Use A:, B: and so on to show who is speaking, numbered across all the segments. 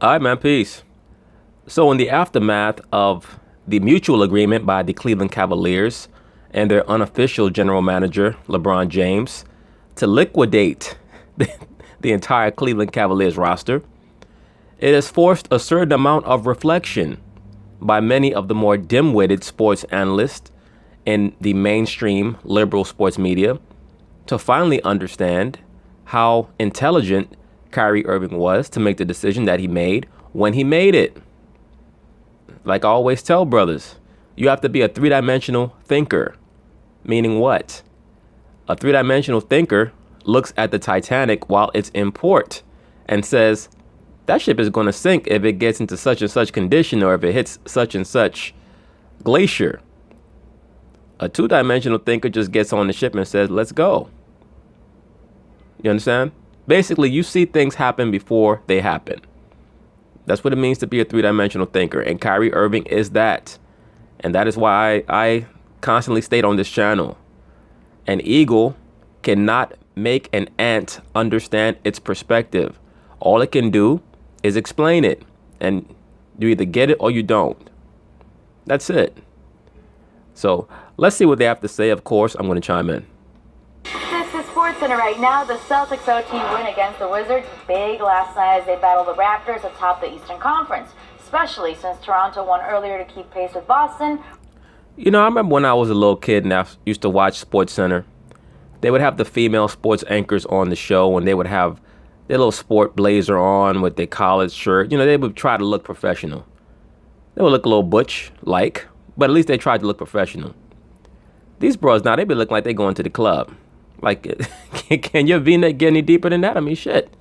A: All right, man. Peace. So, in the aftermath of the mutual agreement by the Cleveland Cavaliers and their unofficial general manager, LeBron James, to liquidate the entire Cleveland Cavaliers roster, it has forced a certain amount of reflection by many of the more dim-witted sports analysts in the mainstream liberal sports media to finally understand how intelligent Kyrie Irving was to make the decision that he made when he made it. Like I always tell brothers, you have to be a three-dimensional thinker. Meaning what? A three-dimensional thinker looks at the Titanic while it's in port and says, that ship is going to sink if it gets into such and such condition or if it hits such and such glacier. A two-dimensional thinker just gets on the ship and says, let's go. You understand? Basically, you see things happen before they happen. That's what it means to be a three-dimensional thinker. And Kyrie Irving is that. And that is why I constantly state on this channel, an eagle cannot make an ant understand its perspective. All it can do is explain it. And you either get it or you don't. That's it. So let's see what they have to say. Of course, I'm going to chime in.
B: This is SportsCenter right now. The Celtics OT win against the Wizards. Big last night as they battled the Raptors atop the Eastern Conference, especially since Toronto won earlier to keep pace with Boston.
A: You know, I remember when I was a little kid and I used to watch SportsCenter. They would have the female sports anchors on the show and they would have their little sport blazer on with their collared shirt. You know, they would try to look professional. They would look a little butch-like, but at least they tried to look professional. These bros now, they be looking like they going to the club. Like, can your V-neck get any deeper than that? I mean, shit.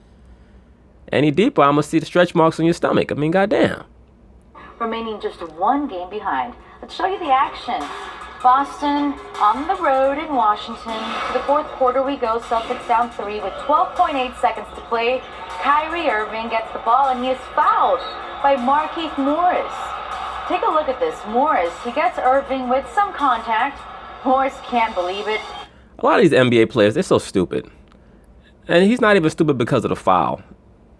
A: Any deeper, I'm going to see the stretch marks on your stomach. I mean, goddamn.
B: Remaining just one game behind. Let's show you the action. Boston on the road in Washington. To the fourth quarter we go. Celtics down 3 with 12.8 seconds to play. Kyrie Irving gets the ball and he is fouled by Markieff Morris. Take a look at this. Morris, he gets Irving with some contact. Morris can't believe it.
A: A lot of these NBA players, they're so stupid. And he's not even stupid because of the foul.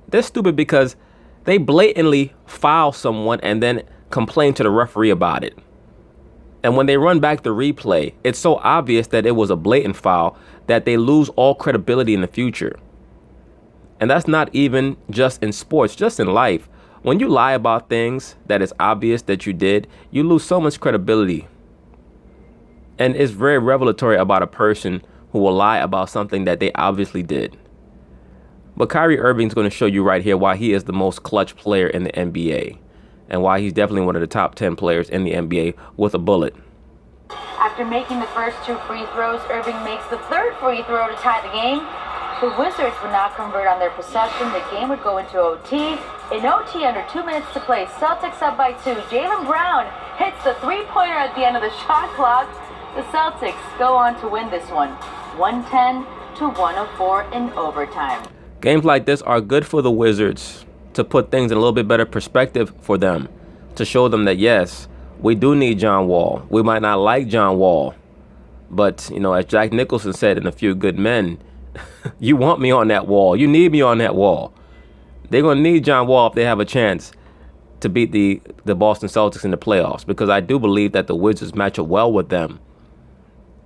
A: They're stupid because they blatantly foul someone and then complain to the referee about it. And when they run back the replay, it's so obvious that it was a blatant foul that they lose all credibility in the future. And that's not even just in sports, just in life. When you lie about things that is obvious that you did, you lose so much credibility. And it's very revelatory about a person who will lie about something that they obviously did. But Kyrie Irving's going to show you right here why he is the most clutch player in the NBA. And why he's definitely one of the top 10 players in the NBA with a bullet.
B: After making the first 2 free throws, Irving makes the third free throw to tie the game. The Wizards would not convert on their possession. The game would go into OT. In OT, under 2 minutes to play, Celtics up by 2. Jaylen Brown hits the three-pointer at the end of the shot clock. The Celtics go on to win this one, 110-104 in overtime.
A: Games like this are good for the Wizards to put things in a little bit better perspective for them, to show them that, yes, we do need John Wall. We might not like John Wall, but, you know, as Jack Nicholson said in A Few Good Men, you want me on that wall. You need me on that wall. They're going to need John Wall if they have a chance to beat the Boston Celtics in the playoffs, because I do believe that the Wizards match up well with them.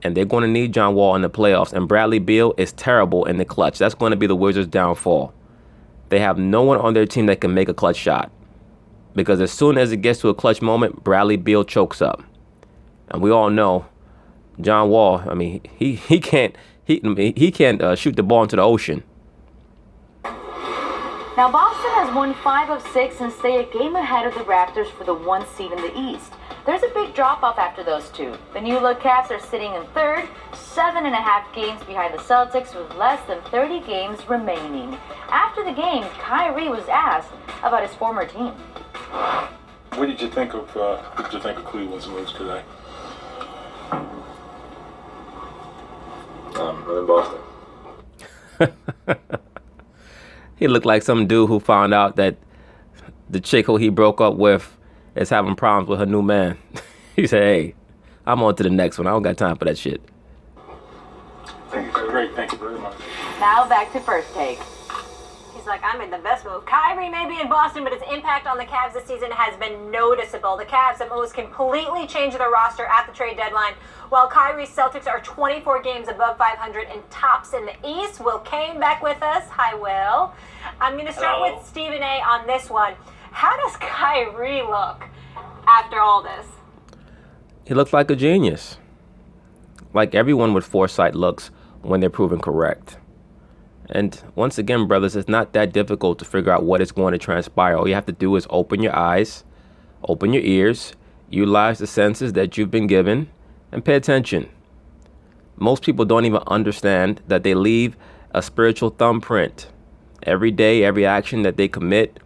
A: And they're going to need John Wall in the playoffs. And Bradley Beal is terrible in the clutch. That's going to be the Wizards' downfall. They have no one on their team that can make a clutch shot. Because as soon as it gets to a clutch moment, Bradley Beal chokes up. And we all know John Wall, I mean, he can't shoot the ball into the ocean.
B: Now Boston has won 5 of 6 and stay a game ahead of the Raptors for the 1 seed in the East. There's a big drop-off after those 2. The New Look Cats are sitting in 3rd, 7.5 games behind the Celtics with less than 30 games remaining. After the game, Kyrie was asked about his former team.
C: What did you think of Cleveland's moves today?
D: I'm in Boston.
A: He looked like some dude who found out that the chick who he broke up with is having problems with her new man. He said, hey, I'm on to the next one. I don't got time for that shit.
C: Thank you. Great. Thank you very much.
B: Now back to First Take.
E: He's
D: He's like, I made the best move. Kyrie may be in Boston, but his impact on the Cavs this season has been noticeable. The Cavs have almost completely changed their roster at the trade deadline, while Kyrie's Celtics are 24 games above 500 and tops in the East. Will Kane back with us? Hi, Will. I'm going to start with Stephen A. on this one. How does Kyrie look after all this?
A: He looks like a genius. Like everyone with foresight looks when they're proven correct. And once again, brothers, it's not that difficult to figure out what is going to transpire. All you have to do is open your eyes, open your ears, utilize the senses that you've been given, and pay attention. Most people don't even understand that they leave a spiritual thumbprint. Every day, every action that they commit,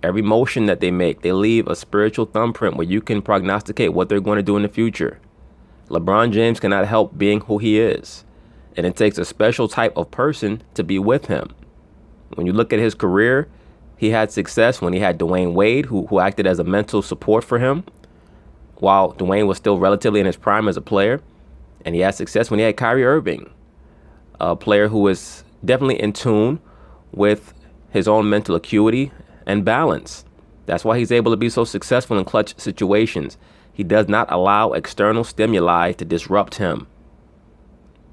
A: every motion that they make, they leave a spiritual thumbprint where you can prognosticate what they're going to do in the future. LeBron James cannot help being who he is. And it takes a special type of person to be with him. When you look at his career, he had success when he had Dwayne Wade, who acted as a mental support for him, while Dwayne was still relatively in his prime as a player. And he had success when he had Kyrie Irving, a player who was definitely in tune with his own mental acuity and balance. That's why he's able to be so successful in clutch situations. He does not allow external stimuli to disrupt him.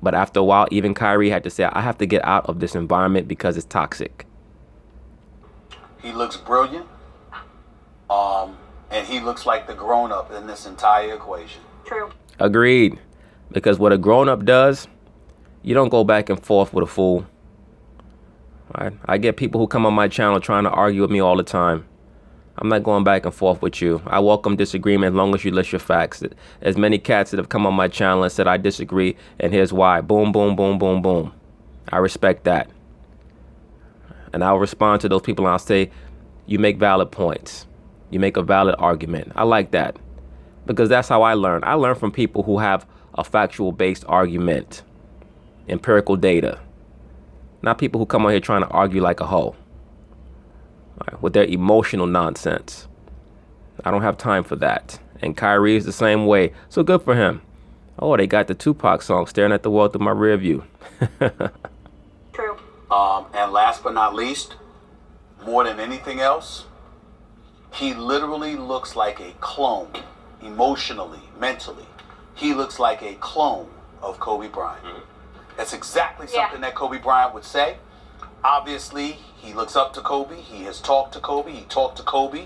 A: But after a while, even Kyrie had to say, I have to get out of this environment because it's toxic.
E: He looks brilliant. And he looks like the grown-up in this entire equation.
D: True.
A: Agreed. Because what a grown-up does, you don't go back and forth with a fool. Right? I get people who come on my channel trying to argue with me all the time. I'm not going back and forth with you. I welcome disagreement as long as you list your facts. As many cats that have come on my channel and said, I disagree, and here's why. Boom, boom, boom, boom, boom. I respect that. And I'll respond to those people and I'll say, you make valid points. You make a valid argument. I like that. Because that's how I learn. I learn from people who have a factual-based argument. Empirical data. Not people who come on here trying to argue like a hoe. Right, with their emotional nonsense. I don't have time for that. And Kyrie is the same way. So good for him. Oh, they got the Tupac song, Staring at the World Through My Rear View.
D: True.
E: And last but not least, more than anything else, he literally looks like a clone, emotionally, mentally. He looks like a clone of Kobe Bryant. That's exactly something that Kobe Bryant would say. Obviously, he looks up to Kobe. He has talked to Kobe. He talked to Kobe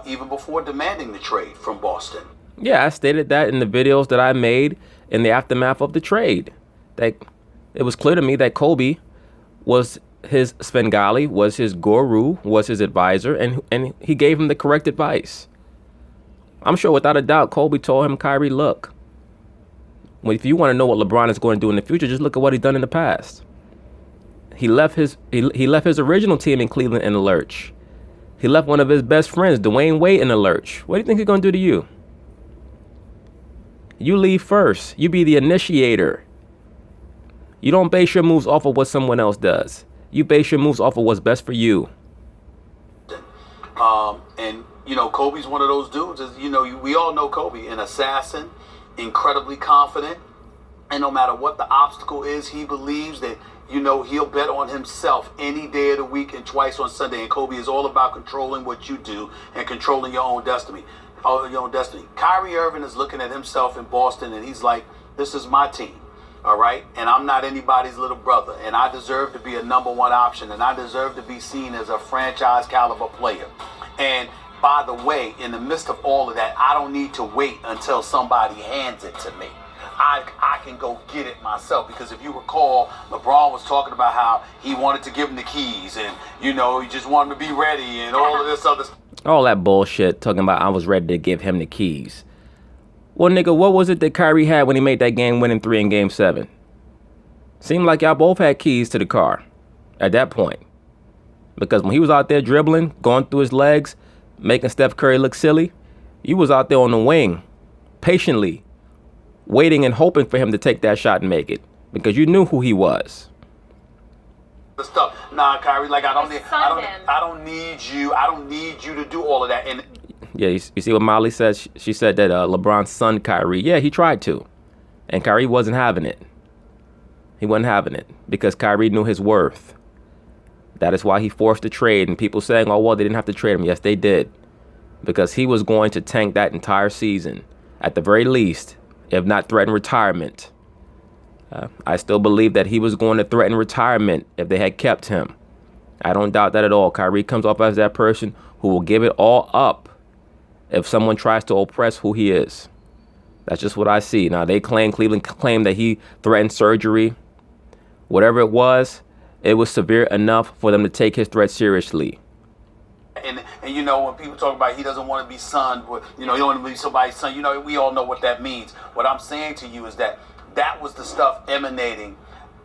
E: even before demanding the trade from Boston.
A: Yeah, I stated that in the videos that I made in the aftermath of the trade. That it was clear to me that Kobe was his Svengali, was his guru, was his advisor, and he gave him the correct advice. I'm sure without a doubt Kobe told him, Kyrie, look, if you want to know what LeBron is going to do in the future, just look at what he's done in the past. He left his original team in Cleveland in a lurch. He left one of his best friends, Dwayne Wade, in a lurch. What do you think he's going to do to you? You leave first. You be the initiator. You don't base your moves off of what someone else does. You base your moves off of what's best for you.
E: And, Kobe's one of those dudes. We all know Kobe, an assassin, incredibly confident. And no matter what the obstacle is, he believes that, he'll bet on himself any day of the week and twice on Sunday. And Kobe is all about controlling what you do and controlling your own destiny. Kyrie Irving is looking at himself in Boston and he's like, this is my team. All right. And I'm not anybody's little brother. And I deserve to be a number one option. And I deserve to be seen as a franchise caliber player. And by the way, in the midst of all of that, I don't need to wait until somebody hands it to me. I can go get it myself, because if you recall, LeBron was talking about how he wanted to give him the keys and, he just wanted to be ready and all of this other stuff.
A: All that bullshit talking about I was ready to give him the keys. Well, nigga, what was it that Kyrie had when he made that game-winning 3 in Game 7? Seemed like y'all both had keys to the car at that point. Because when he was out there dribbling, going through his legs, making Steph Curry look silly, you was out there on the wing, patiently, waiting and hoping for him to take that shot and make it, because you knew who he was.
E: Stuff. Nah, Kyrie, I don't need you to do all of that. And
A: yeah, you see what Molly said? She said that LeBron's son Kyrie. Yeah, he tried to, and Kyrie wasn't having it. He wasn't having it because Kyrie knew his worth. That is why he forced the trade. And people saying, oh, well, they didn't have to trade him. Yes, they did. Because he was going to tank that entire season, at the very least, if not threaten retirement. I still believe that he was going to threaten retirement if they had kept him. I don't doubt that at all. Kyrie comes off as that person who will give it all up if someone tries to oppress who he is. That's just what I see. Now, Cleveland claimed that he threatened surgery. Whatever it was severe enough for them to take his threat seriously.
E: And you know, when people talk about he doesn't want to be son, you know, he don't want to be somebody's son, you know, we all know what that means. What I'm saying to you is that was the stuff emanating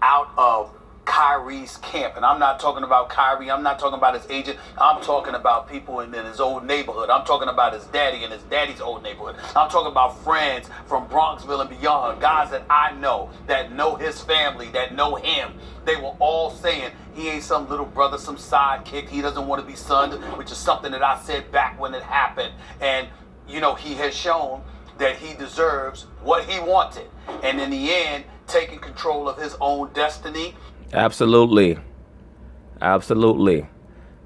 E: out of Kyrie's camp. And I'm not talking about Kyrie. I'm not talking about his agent. I'm talking about people in his old neighborhood. I'm talking about his daddy and his daddy's old neighborhood. I'm talking about friends from Bronxville and beyond, guys that I know, that know his family, that know him. They were all saying he ain't some little brother, some sidekick. He doesn't want to be son, which is something that I said back when it happened. And, you know, he has shown that he deserves what he wanted. And in the end, taking control of his own destiny.
A: Absolutely. Absolutely.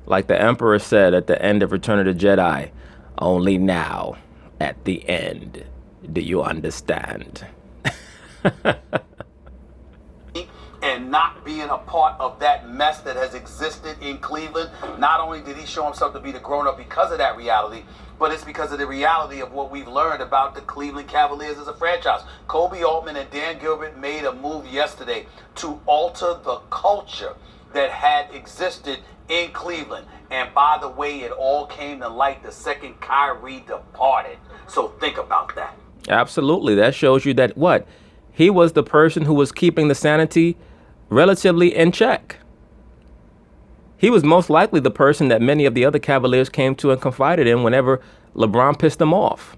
A: Like the Emperor said at the end of Return of the Jedi, only now, at the end, do you understand?
E: And not being a part of that mess that has existed in Cleveland, not only did he show himself to be the grown-up because of that reality, but it's because of the reality of what we've learned about the Cleveland Cavaliers as a franchise. Kobe Altman and Dan Gilbert made a move yesterday to alter the culture that had existed in Cleveland. And by the way, it all came to light the second Kyrie departed. So think about that.
A: Absolutely. That shows you that what? He was the person who was keeping the sanity relatively in check. He was most likely the person that many of the other Cavaliers came to and confided in whenever LeBron pissed them off.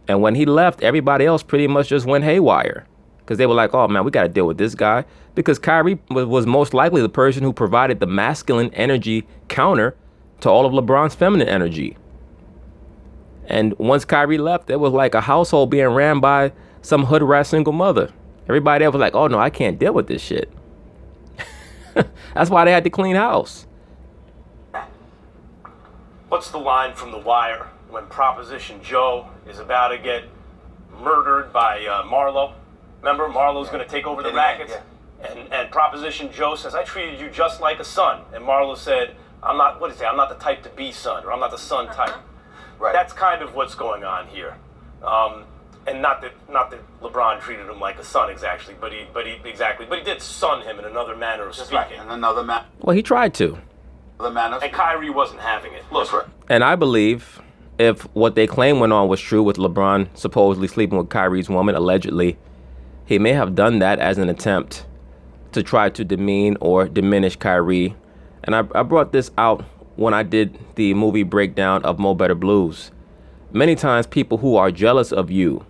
A: And when he left, everybody else pretty much just went haywire because they were like, oh, man, we got to deal with this guy, because Kyrie was most likely the person who provided the masculine energy counter to all of LeBron's feminine energy. And once Kyrie left, it was like a household being ran by some hood rat single mother. Everybody else was like, oh, no, I can't deal with this shit. That's why they had to clean house.
F: What's the line from The Wire when Proposition Joe is about to get murdered by Marlo? Remember, Marlo's going to take over the rackets? Yeah. And Proposition Joe says, I treated you just like a son. And Marlo said, I'm not the type to be son, or I'm not the son type.
E: Right.
F: That's kind of what's going on here. And not that LeBron treated him like a son exactly, but he did son him in another manner of speaking.
E: Right. In another manner.
A: Well, he tried to.
F: And Kyrie wasn't having it. Look,
E: right.
A: And I believe if what they claim went on was true, with LeBron supposedly sleeping with Kyrie's woman, allegedly, he may have done that as an attempt to try to demean or diminish Kyrie. And I brought this out when I did the movie breakdown of Mo Better Blues. Many times people who are jealous of you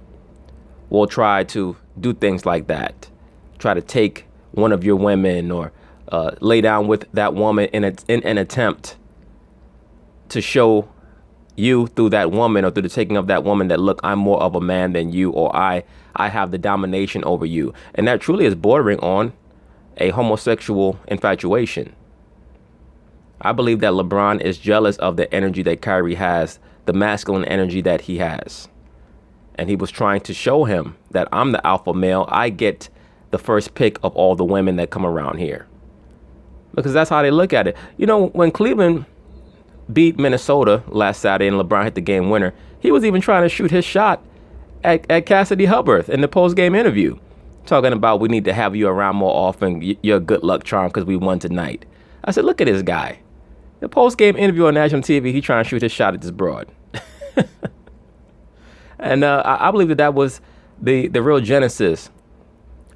A: will try to do things like that, try to take one of your women or lay down with that woman in an attempt to show you through that woman, or through the taking of that woman, that, look, I'm more of a man than you, or I have the domination over you. And that truly is bordering on a homosexual infatuation. I believe that LeBron is jealous of the energy that Kyrie has, the masculine energy that he has. And he was trying to show him that I'm the alpha male. I get the first pick of all the women that come around here. Because that's how they look at it. You know, when Cleveland beat Minnesota last Saturday and LeBron hit the game winner, he was even trying to shoot his shot at Cassidy Hubbarth in the post-game interview, talking about, we need to have you around more often. You're a good luck charm because we won tonight. I said, look at this guy. The post-game interview on national TV, he trying to shoot his shot at this broad. And I believe that was the real genesis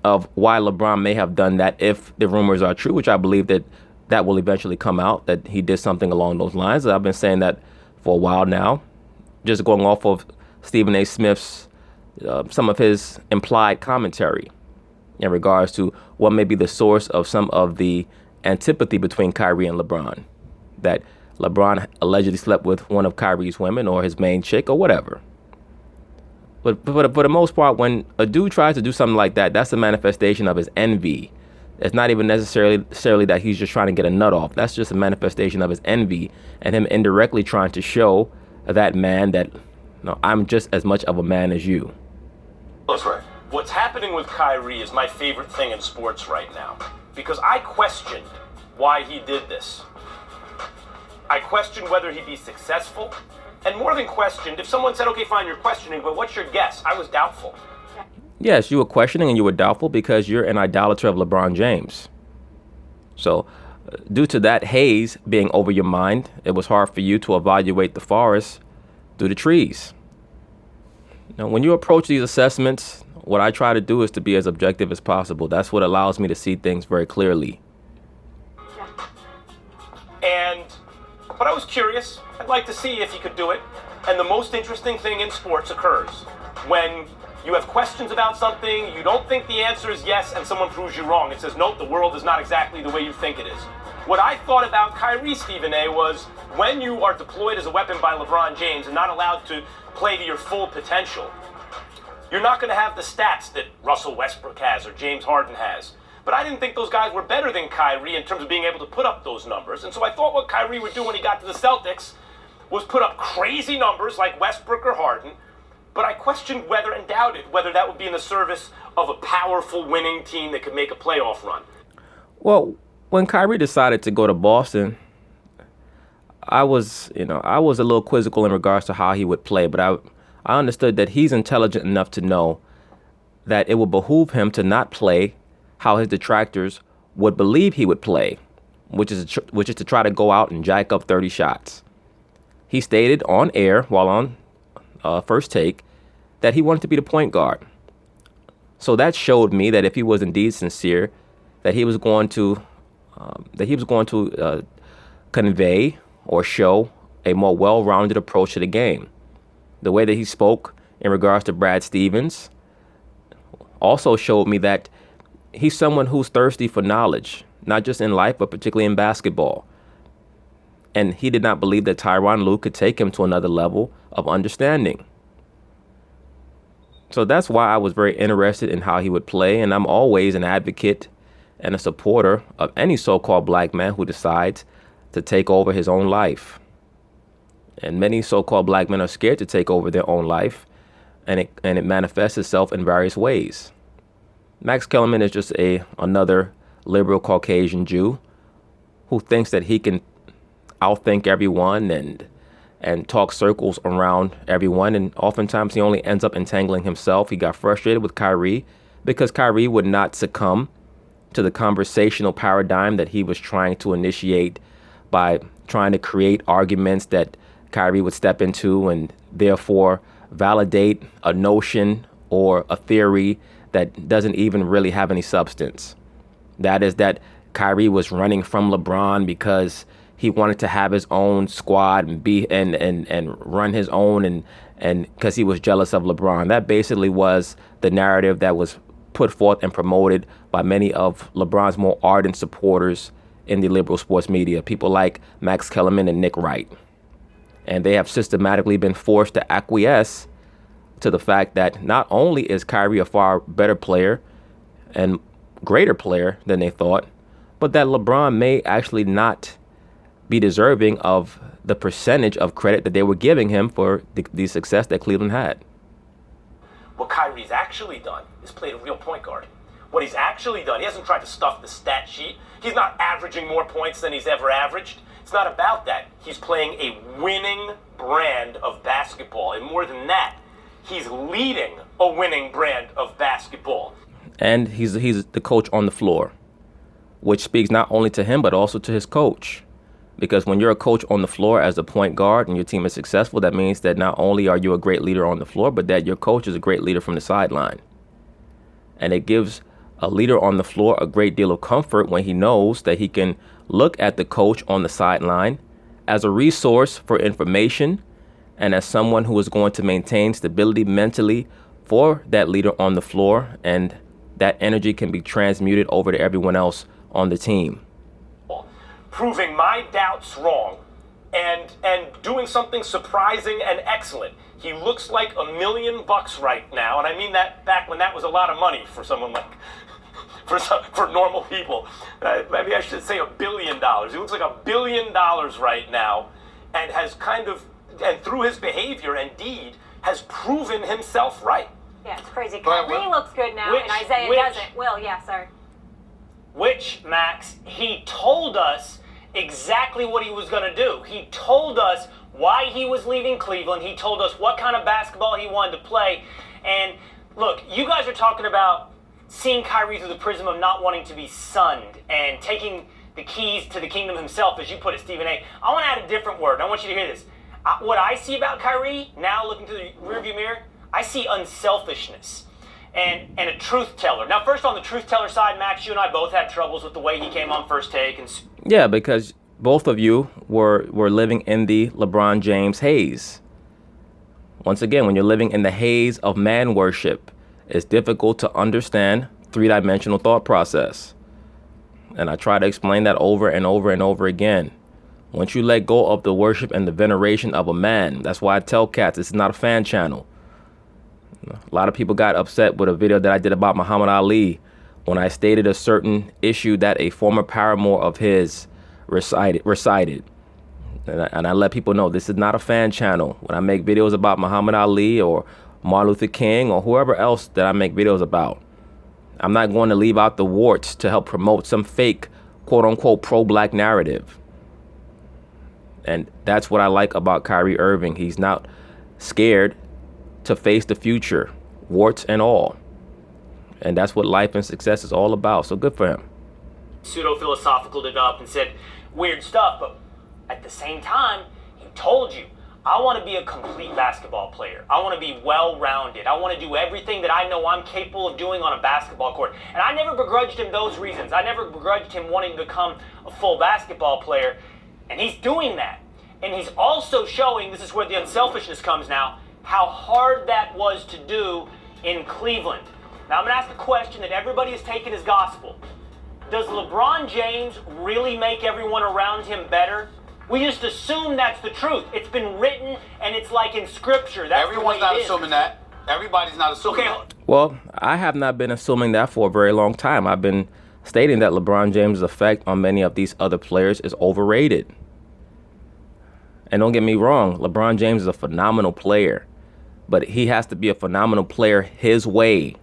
A: of why LeBron may have done that, if the rumors are true, which I believe that will eventually come out, that he did something along those lines. I've been saying that for a while now, just going off of Stephen A. Smith's, some of his implied commentary in regards to what may be the source of some of the antipathy between Kyrie and LeBron. That LeBron allegedly slept with one of Kyrie's women, or his main chick, or whatever. But for the most part, when a dude tries to do something like that, that's a manifestation of his envy It's not even necessarily that he's just trying to get a nut off. That's just a manifestation of his envy and him indirectly trying to show that man that, no, I'm just as much of a man as you.
E: That's right.
F: What's happening with Kyrie is my favorite thing in sports right now, because I questioned why he did this. I questioned whether he'd be successful, and more than questioned, if someone said, okay, fine, you're questioning, but what's your guess? I was doubtful.
A: Yes, you were questioning and you were doubtful because you're an idolater of LeBron James. So due to that haze being over your mind, it was hard for you to evaluate the forest through the trees. Now, when you approach these assessments, what I try to do is to be as objective as possible. That's what allows me to see things very clearly.
F: But I was curious. I'd like to see if he could do it. And the most interesting thing in sports occurs when you have questions about something, you don't think the answer is yes, and someone proves you wrong. It says, nope, the world is not exactly the way you think it is. What I thought about Kyrie, Stephen A., was when you are deployed as a weapon by LeBron James and not allowed to play to your full potential, you're not going to have the stats that Russell Westbrook has or James Harden has. But I didn't think those guys were better than Kyrie in terms of being able to put up those numbers. And so I thought what Kyrie would do when he got to the Celtics was put up crazy numbers like Westbrook or Harden. But I questioned whether and doubted whether that would be in the service of a powerful winning team that could make a playoff run.
A: Well, when Kyrie decided to go to Boston, I was a little quizzical in regards to how he would play, but I understood that he's intelligent enough to know that it would behoove him to not play how his detractors would believe he would play, which is to try to go out and jack up 30 shots. He stated on air while on First Take that he wanted to be the point guard. So that showed me that if he was indeed sincere, that he was going to convey or show a more well-rounded approach to the game. The way that he spoke in regards to Brad Stevens also showed me that he's someone who's thirsty for knowledge, not just in life, but particularly in basketball. And he did not believe that Tyronn Lue could take him to another level of understanding. So that's why I was very interested in how he would play. And I'm always an advocate and a supporter of any so-called black man who decides to take over his own life. And many so-called black men are scared to take over their own life. And it manifests itself in various ways. Max Kellerman is just another liberal Caucasian Jew who thinks that he can outthink everyone and talk circles around everyone. And oftentimes he only ends up entangling himself. He got frustrated with Kyrie because Kyrie would not succumb to the conversational paradigm that he was trying to initiate by trying to create arguments that Kyrie would step into and therefore validate a notion or a theory that doesn't even really have any substance. That is that Kyrie was running from LeBron because he wanted to have his own squad and be and run his own and because he was jealous of LeBron. That basically was the narrative that was put forth and promoted by many of LeBron's more ardent supporters in the liberal sports media, people like Max Kellerman and Nick Wright. And they have systematically been forced to acquiesce to the fact that not only is Kyrie a far better player and greater player than they thought, but that LeBron may actually not be deserving of the percentage of credit that they were giving him for the success that Cleveland had.
F: What Kyrie's actually done is played a real point guard. What he's actually done, he hasn't tried to stuff the stat sheet. He's not averaging more points than he's ever averaged. It's not about that. He's playing a winning brand of basketball. And more than that, he's leading a winning brand of basketball.
A: And he's the coach on the floor, which speaks not only to him, but also to his coach. Because when you're a coach on the floor as a point guard and your team is successful, that means that not only are you a great leader on the floor, but that your coach is a great leader from the sideline. And it gives a leader on the floor a great deal of comfort when he knows that he can look at the coach on the sideline as a resource for information and as someone who is going to maintain stability mentally for that leader on the floor, and that energy can be transmuted over to everyone else on the team.
F: Proving my doubts wrong and doing something surprising and excellent. He looks like $1 million right now, and I mean that back when that was a lot of money for someone like for normal people. Maybe I should say $1 billion. He looks like $1 billion right now, and has and through his behavior and deed, has proven himself right.
D: Yeah, it's crazy. Kyrie looks good now, and Isaiah doesn't. Will, yeah, sorry.
G: Which, Max, he told us exactly what he was going to do. He told us why he was leaving Cleveland. He told us what kind of basketball he wanted to play. And look, you guys are talking about seeing Kyrie through the prism of not wanting to be sunned and taking the keys to the kingdom himself, as you put it, Stephen A. I want to add a different word. I want you to hear this. What I see about Kyrie, now looking through the rearview mirror, I see unselfishness and a truth teller. Now, first on the truth teller side, Max, you and I both had troubles with the way he came on First Take.
A: Yeah, because both of you were living in the LeBron James haze. Once again, when you're living in the haze of man worship, it's difficult to understand three-dimensional thought process. And I try to explain that over and over and over again. Once you let go of the worship and the veneration of a man, that's why I tell cats this is not a fan channel. A lot of people got upset with a video that I did about Muhammad Ali when I stated a certain issue that a former paramour of his recited. And I let people know this is not a fan channel. When I make videos about Muhammad Ali or Martin Luther King or whoever else that I make videos about, I'm not going to leave out the warts to help promote some fake, quote unquote, pro-black narrative. And that's what I like about Kyrie Irving. He's not scared to face the future, warts and all. And that's what life and success is all about. So good for him.
G: Pseudo-philosophical it up and said weird stuff, but at the same time, he told you, I want to be a complete basketball player. I want to be well-rounded. I want to do everything that I know I'm capable of doing on a basketball court. And I never begrudged him those reasons. I never begrudged him wanting to become a full basketball player. And he's doing that. And he's also showing, this is where the unselfishness comes now, how hard that was to do in Cleveland. Now I'm going to ask a question that everybody has taken as gospel. Does LeBron James really make everyone around him better? We just assume that's the truth. It's been written, and it's like in Scripture. That's
E: Everyone's not assuming that. Everybody's not assuming that.
A: Well, I have not been assuming that for a very long time. I've been stating that LeBron James' effect on many of these other players is overrated. And don't get me wrong, LeBron James is a phenomenal player, but he has to be a phenomenal player his way.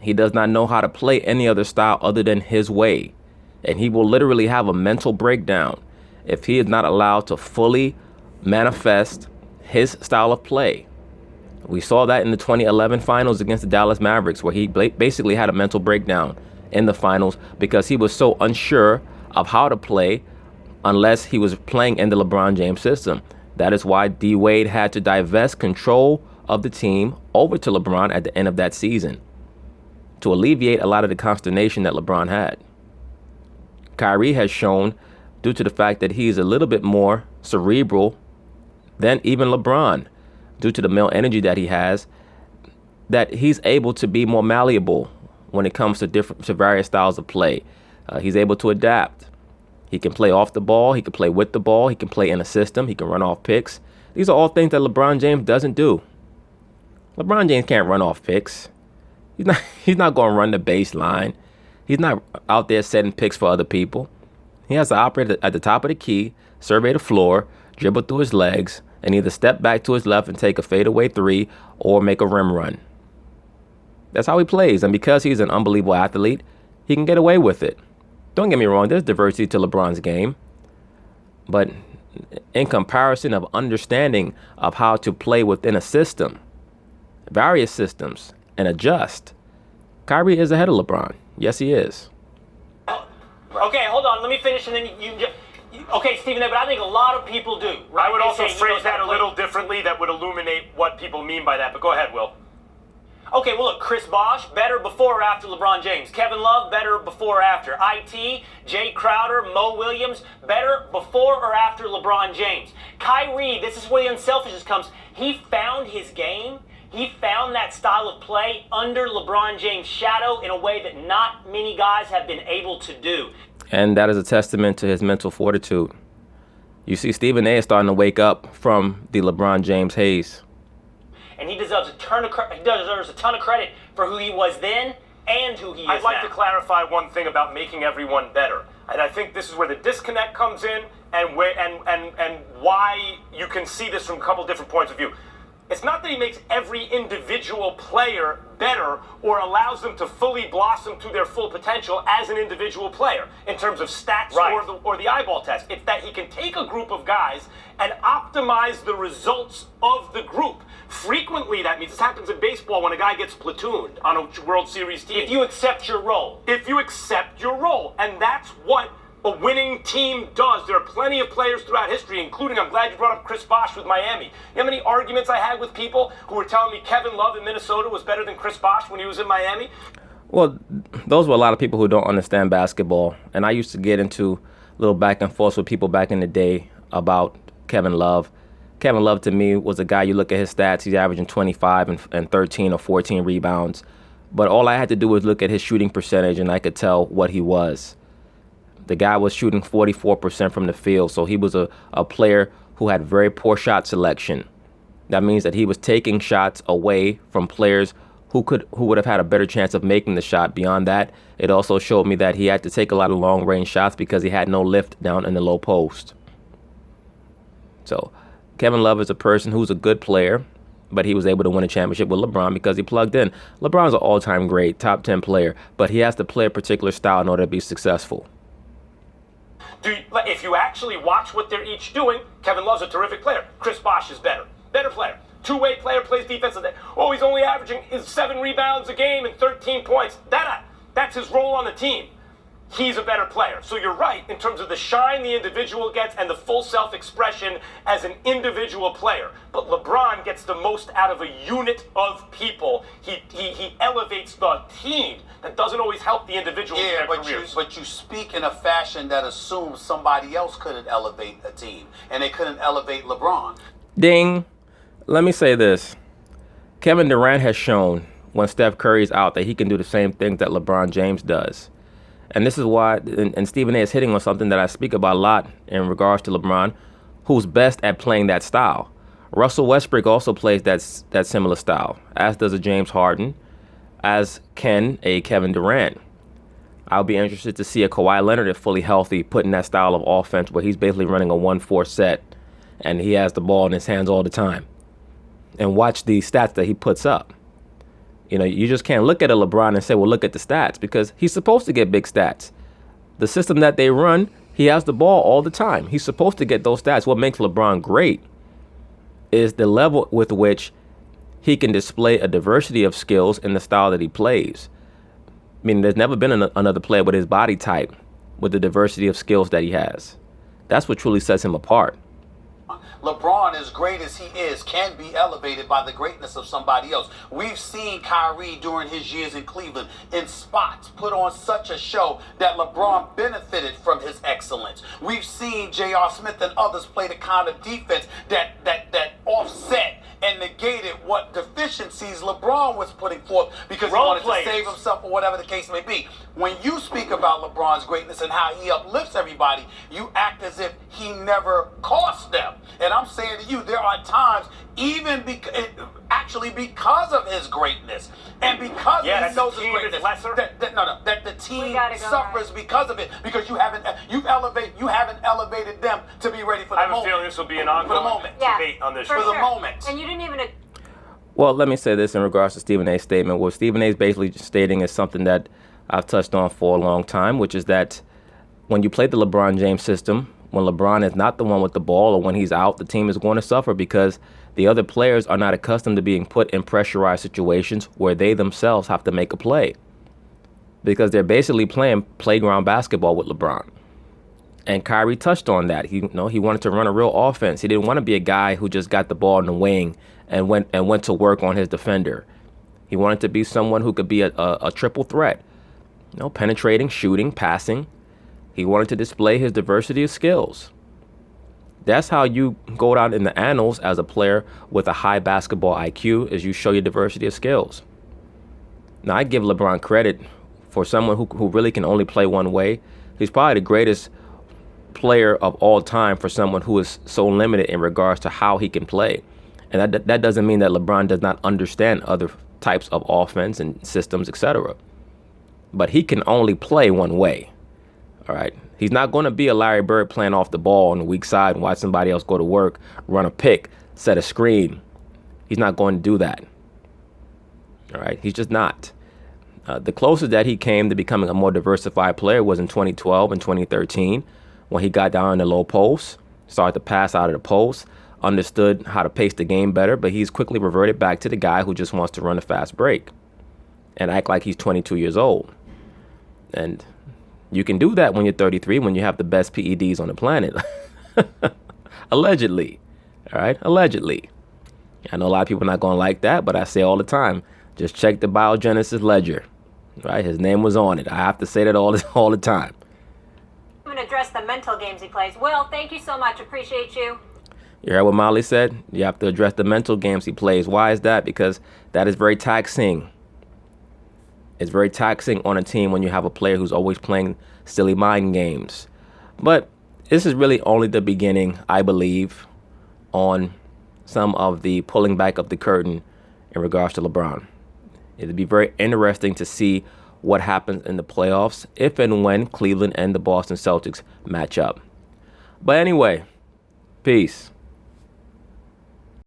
A: He does not know how to play any other style other than his way. And he will literally have a mental breakdown if he is not allowed to fully manifest his style of play. We saw that in the 2011 finals against the Dallas Mavericks, where he basically had a mental breakdown in the finals because he was so unsure of how to play unless he was playing in the LeBron James system. That is why D. Wade had to divest control of the team over to LeBron at the end of that season to alleviate a lot of the consternation that LeBron had. Kyrie has shown, due to the fact that he's a little bit more cerebral than even LeBron, due to the male energy that he has, that he's able to be more malleable when it comes to various styles of play. He's able to adapt. He can play off the ball. He can play with the ball. He can play in a system. He can run off picks. These are all things that LeBron James doesn't do. LeBron James can't run off picks. He's not going to run the baseline. He's not out there setting picks for other people. He has to operate at the top of the key, survey the floor, dribble through his legs, and either step back to his left and take a fadeaway three or make a rim run. That's how he plays. And because he's an unbelievable athlete, he can get away with it. Don't get me wrong, there's diversity to LeBron's game. But in comparison of understanding of how to play within a system, various systems, and adjust, Kyrie is ahead of LeBron. Yes, he is.
G: Okay, hold on. Let me finish, and then okay, Stephen A., but I think a lot of people do. Right?
F: I would also phrase that a little differently that would illuminate what people mean by that. But go ahead, Will.
G: Okay, well, look, Chris Bosh, better before or after LeBron James. Kevin Love, better before or after. IT, Jay Crowder, Mo Williams, better before or after LeBron James. Kyrie, this is where the unselfishness comes. He found his game. He found that style of play under LeBron James' shadow in a way that not many guys have been able to do.
A: And that is a testament to his mental fortitude. You see, Stephen A. is starting to wake up from the LeBron James haze.
G: And he deserves a ton of credit for who he was then and who he is
F: I'd like
G: now.
F: to clarify one thing about making everyone better. And I think this is where the disconnect comes in and why you can see this from a couple different points of view. It's not that he makes every individual player better or allows them to fully blossom to their full potential as an individual player in terms of stats or the eyeball test. It's that he can take a group of guys and optimize the results of the group. Frequently, that means this happens in baseball when a guy gets platooned on a World Series team.
G: If you accept your role.
F: If you accept your role. And that's what a winning team does. There are plenty of players throughout history, including, I'm glad you brought up Chris Bosh with Miami. You know how many arguments I had with people who were telling me Kevin Love in Minnesota was better than Chris Bosh when he was in Miami?
A: Well, those were a lot of people who don't understand basketball. And I used to get into a little back and forth with people back in the day about Kevin Love. Kevin Love, to me, was a guy, you look at his stats, he's averaging 25 and 13 or 14 rebounds. But all I had to do was look at his shooting percentage, and I could tell what he was. The guy was shooting 44% from the field, so he was a player who had very poor shot selection. That means that he was taking shots away from players who would have had a better chance of making the shot. Beyond that, it also showed me that he had to take a lot of long-range shots because he had no lift down in the low post. So Kevin Love is a person who's a good player, but he was able to win a championship with LeBron because he plugged in. LeBron's an all-time great, top 10 player, but he has to play a particular style in order to be successful.
F: If you actually watch what they're each doing, Kevin Love's a terrific player. Chris Bosh is better player. Two-way player, plays defense. Oh, he's only averaging 7 rebounds a game and 13 points. That's his role on the team. He's a better player. So you're right in terms of the shine the individual gets and the full self-expression as an individual player. But LeBron gets the most out of a unit of people. He elevates the team. That doesn't always help the individual in their careers.
E: But you speak in a fashion that assumes somebody else couldn't elevate a team, and they couldn't elevate LeBron.
A: Ding. Let me say this. Kevin Durant has shown when Steph Curry's out that he can do the same things that LeBron James does. And this is why, and Stephen A is hitting on something that I speak about a lot in regards to LeBron, who's best at playing that style. Russell Westbrook also plays that similar style, as does a James Harden, as can a Kevin Durant. I'll be interested to see a Kawhi Leonard, if fully healthy, putting that style of offense where he's basically running a 1-4 set and he has the ball in his hands all the time. And watch the stats that he puts up. You know, you just can't look at a LeBron and say, well, look at the stats, because he's supposed to get big stats. The system that they run, he has the ball all the time. He's supposed to get those stats. What makes LeBron great is the level with which he can display a diversity of skills in the style that he plays. I mean, there's never been another player with his body type with the diversity of skills that he has. That's what truly sets him apart.
E: LeBron, as great as he is, can be elevated by the greatness of somebody else. We've seen Kyrie during his years in Cleveland in spots put on such a show that LeBron benefited from his excellence. We've seen J.R. Smith and others play the kind of defense that offset and negated what deficiencies LeBron was putting forth because he wanted to save himself or whatever the case may be. When you speak about LeBron's greatness and how he uplifts everybody, you act as if he never cost them. And I'm saying to you, there are times, even because of his greatness and because he knows his greatness, that the team suffers because of it, because you haven't elevated them to be ready for the moment.
F: I have a feeling this will be an ongoing debate on this
E: for
F: show.
E: the moment.
D: And you didn't even.
A: Well, let me say this in regards to Stephen A's statement. What Stephen A is basically stating is something that I've touched on for a long time, which is that when you play the LeBron James system, when LeBron is not the one with the ball or when he's out, the team is going to suffer because the other players are not accustomed to being put in pressurized situations where they themselves have to make a play. Because they're basically playing playground basketball with LeBron. And Kyrie touched on that. He wanted to run a real offense. He didn't want to be a guy who just got the ball in the wing and went to work on his defender. He wanted to be someone who could be a triple threat. Penetrating, shooting, passing. He wanted to display his diversity of skills. That's how you go down in the annals as a player with a high basketball IQ, is you show your diversity of skills. Now, I give LeBron credit for someone who really can only play one way. He's probably the greatest player of all time for someone who is so limited in regards to how he can play. And that doesn't mean that LeBron does not understand other types of offense and systems, etc. but he can only play one way. All right. He's not going to be a Larry Bird playing off the ball on the weak side and watch somebody else go to work, run a pick, set a screen. He's not going to do that. All right. He's just not. The closest that he came to becoming a more diversified player was in 2012 and 2013 when he got down in the low post, started to pass out of the post, understood how to pace the game better, but he's quickly reverted back to the guy who just wants to run a fast break and act like he's 22 years old. And you can do that when you're 33, when you have the best PEDs on the planet. Allegedly. All right? Allegedly. I know a lot of people are not going to like that, but I say all the time, just check the biogenesis ledger. Right? His name was on it. I have to say that all the time.
D: I'm going to address the mental games he plays. Will, thank you so much. Appreciate you.
A: You heard what Molly said? You have to address the mental games he plays. Why is that? Because that is very taxing. It's very taxing on a team when you have a player who's always playing silly mind games. But this is really only the beginning, I believe, on some of the pulling back of the curtain in regards to LeBron. It'd be very interesting to see what happens in the playoffs if and when Cleveland and the Boston Celtics match up. But anyway, peace.